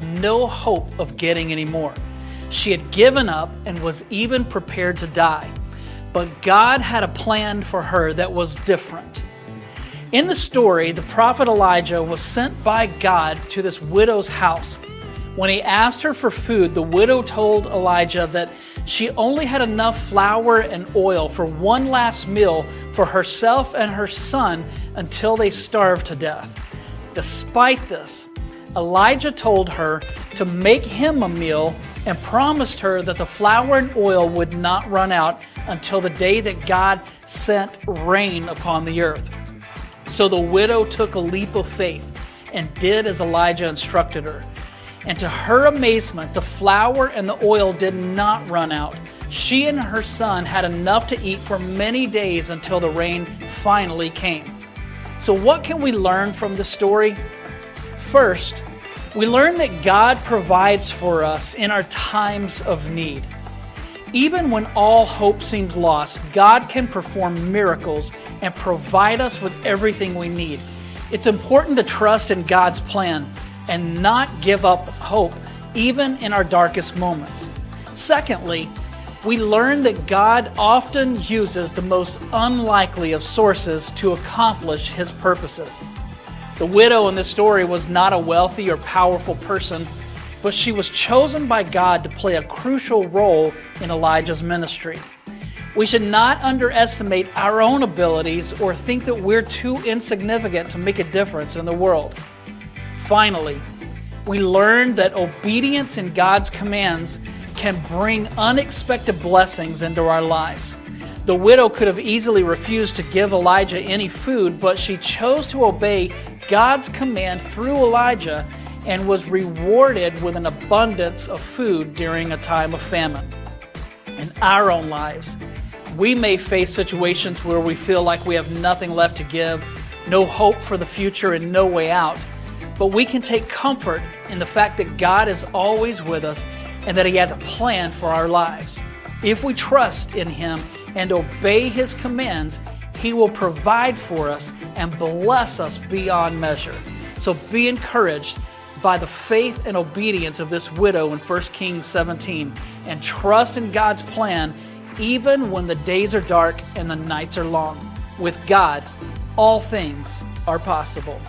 with no hope of getting any more. She had given up and was even prepared to die. But God had a plan for her that was different. In the story, the prophet Elijah was sent by God to this widow's house. When he asked her for food, the widow told Elijah that she only had enough flour and oil for one last meal for herself and her son until they starved to death. Despite this, Elijah told her to make him a meal and promised her that the flour and oil would not run out until the day that God sent rain upon the earth. So the widow took a leap of faith and did as Elijah instructed her. And to her amazement, the flour and the oil did not run out. She and her son had enough to eat for many days until the rain finally came. So what can we learn from this story? First, we learn that God provides for us in our times of need. Even when all hope seems lost, God can perform miracles and provide us with everything we need. It's important to trust in God's plan and not give up hope, even in our darkest moments. Secondly, we learn that God often uses the most unlikely of sources to accomplish His purposes. The widow in this story was not a wealthy or powerful person, but she was chosen by God to play a crucial role in Elijah's ministry. We should not underestimate our own abilities or think that we're too insignificant to make a difference in the world. Finally, we learn that obedience in God's commands can bring unexpected blessings into our lives. The widow could have easily refused to give Elijah any food, but she chose to obey God's command through Elijah and was rewarded with an abundance of food during a time of famine. In our own lives, we may face situations where we feel like we have nothing left to give, no hope for the future, and no way out. But we can take comfort in the fact that God is always with us and that He has a plan for our lives. If we trust in Him and obey His commands, He will provide for us and bless us beyond measure. So be encouraged by the faith and obedience of this widow in 1 Kings 17 and trust in God's plan even when the days are dark and the nights are long. With God, all things are possible.